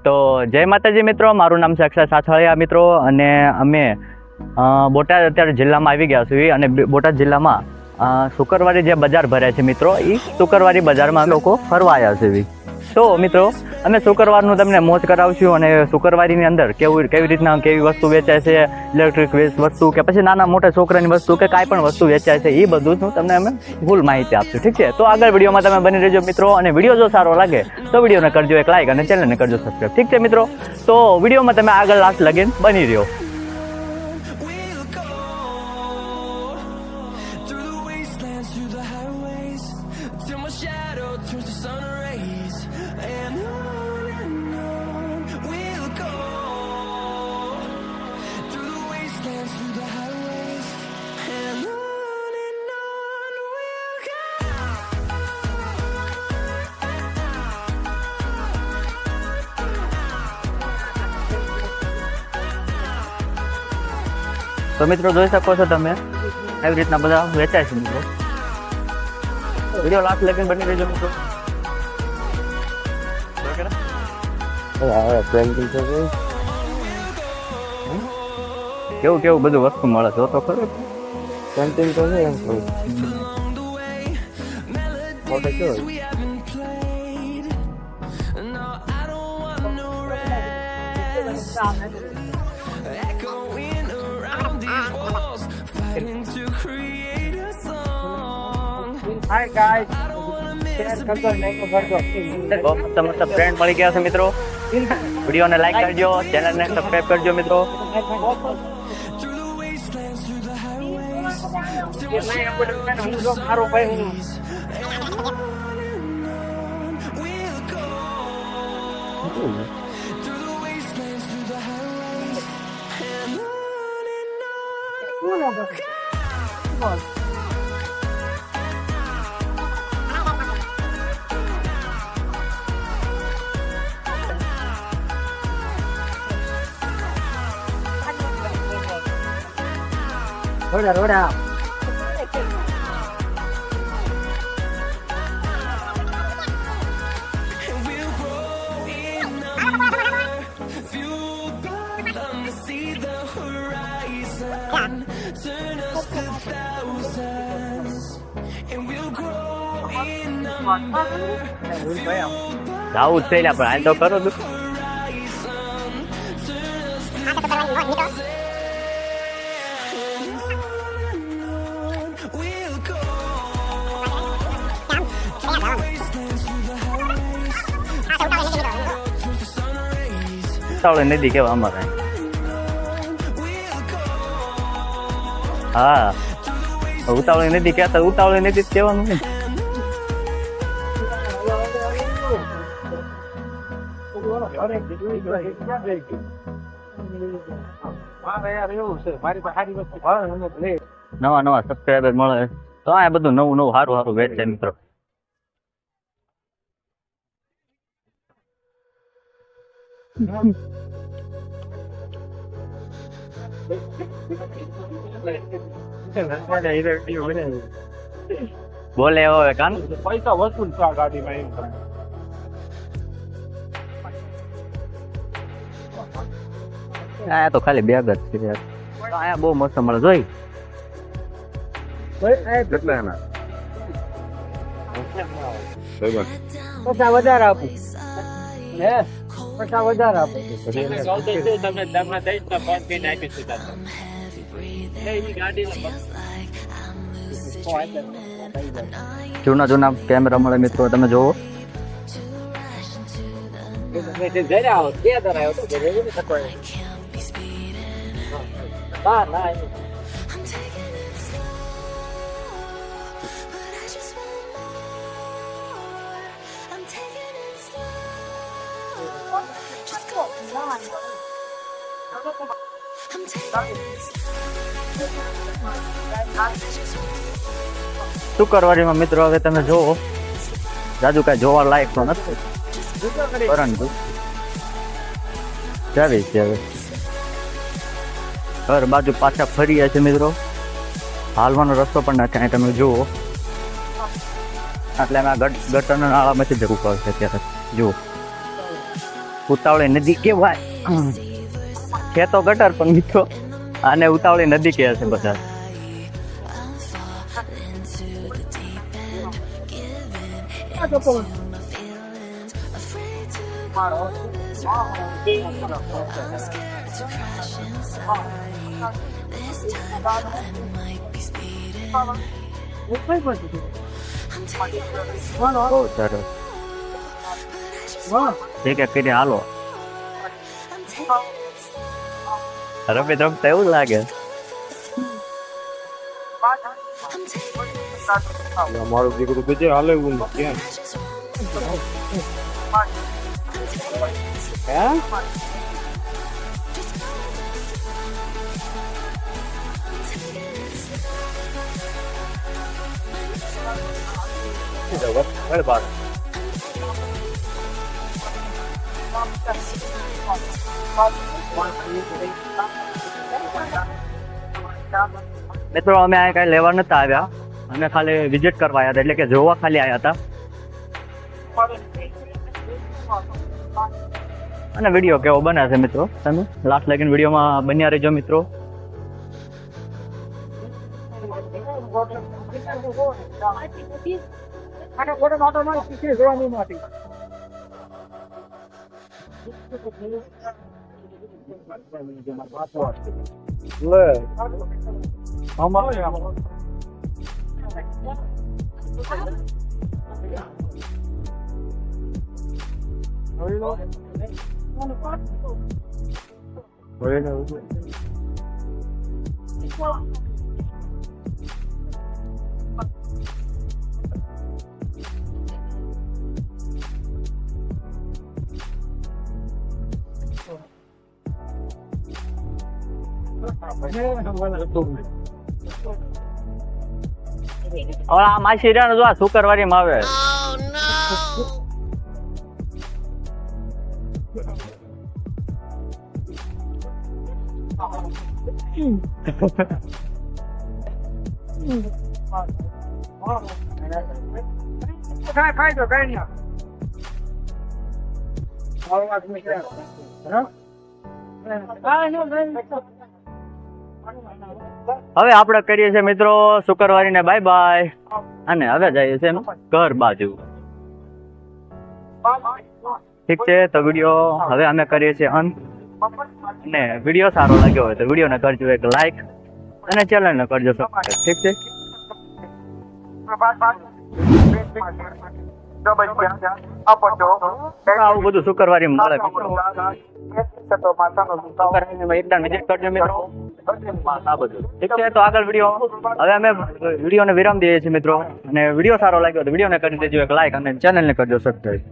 તો જય માતાજી મિત્રો, મારું નામ છે અક્ષય સાછાળિયા મિત્રો, અને અમે બોટાદ અત્યારે જિલ્લામાં આવી ગયા છીએ. અને બોટાદ જિલ્લામાં શુક્રવારે જે બજાર ભરાય છે મિત્રો, એ શુક્રવારી બજારમાં અમે લોકો ફરવા આવ્યા છીએ. તો મિત્રો અમે શુક્રવારનું તમને મોજ કરાવશું, અને શુક્રવારીની અંદર કેવી રીતના કેવી વસ્તુ વેચાય છે, ઇલેક્ટ્રિક વસ્તુ કે પછી નાના મોટા છોકરાની વસ્તુ કે કાંઈ પણ વસ્તુ વેચાય છે, એ બધું તમને અમે ફૂલ માહિતી આપશું. ઠીક છે, તો આગળ વિડીયોમાં તમે બની રહેજો મિત્રો. અને વિડીયો જો સારો લાગે તો વિડીયોને કરજો એક લાઈક અને ચેનલને કરજો સબસ્ક્રાઈબ. ઠીક છે મિત્રો, તો વિડીયોમાં તમે આગળ લાસ્ટ લગીને બની રહ્યો. તો મિત્રો જોઈ શકો છો તમે એવી રીતના બધા વેચાય છે મિત્રો. વિડીયો લાસ્ટ લગીને બની રહેજો મિત્રો. કેવું કેવું બધું વસ્તુ મળે છે તો ખરું. પેન્ટિંગ તો છે એમ કેવું Hi guys, શેર કરજો, લાઈક કરજો. બહુ મસ્ત ફ્રેન્ડ મળી ગયા છે મિત્રો. વિડીયોને લાઈક કરજો, ચેનલને સબસ્ક્રાઇબ કરજો મિત્રો. રોડા જાવું જ છે, પણ આ તો કરો તું. ઉતાવળી નદી કેવા અમારે. હા, ઉતાવળી નદી કહેતા ઉતાવળી નદી જ કહેવાનું ને. નવા નવા સબસ્ક્રાઈબર મળે તો આ બધું નવું નવું સારું સારું વેચે મિત્રો. બોલે હવે કાન પૈસા વસૂલ છે ગાડીમાં. આ તો ખાલી બેગ જ છે. અહીંયા બહુ મસ્ત મળે જોઈ. કેટલા એના પૈસા વધારે આપું હે, પૈસા વધારે આપું જૂના જૂના કેમેરા મળે મિત્રો, તમે જોવો. શુક્રવારીમાં મિત્રો હવે તમે જોવો જાજુ કઈ જોવા લાયક તો નથી, પરંતુ જાવી છે. હવે ઘર બાજુ પાછા ફરીએ છે મિત્રો. હાલવાનો રસ્તો પણ નથી, અહીં તમે જુઓ. એટલે અમે ગટરના નાળામાંથી જવું પડશે અત્યારે. જુઓ ઉતાવળી નદી કેવાય છે તો ગટર, પણ મિત્રો આને ઉતાવળી નદી કહે છે બધા. બહુ સરસ. ઠીક કરી હાલો. રમત રમતા એવું લાગે. મારું દીકરું બીજે હાલે એવું ક્યાં મિત્રો અમે આ કઈ લેવા નતા આવ્યા, અમે ખાલી વિઝિટ કરવા આવ્યા હતા, એટલે કે જોવા ખાલી આવ્યા હતા અને વિડીયો કેવો બને છે મિત્રો તમે લાસ્ટ લગીન વિડીયોમાં બન્યા રહેજો મિત્રો. હવે આ માછી રહ્યા જો આ શુક્રવારીમાં આવે. હવે આપણે કરીએ છીએ મિત્રો શુક્રવારી ને બાય બાય, અને હવે જઈએ છીએ ઘર બાજુ. ઠીક છે, તો વિડીયો હવે અમે કરીએ છીએ અંત. અને વિડીયો સારો લાગ્યો હોય તો વિડીયોને કરજો એક લાઈક અને ચેનલને કરજો સબસ્ક્રાઇબ. ઠીક છે. આવું બધું શુક્રવારી મળે મિત્રો. એકદમ વિઝિટ કરજો મિત્રો. આ બધું ઠીક છે. તો આગળ વિડીયો હવે અમે વિડીયોને વિરામ દઈએ છીએ મિત્રો, અને વિડીયો સારો લાગ્યો તો વિડીયોને કરી દેજો એક લાઈક અને ચેનલને કરજો સબસ્ક્રાઇબ.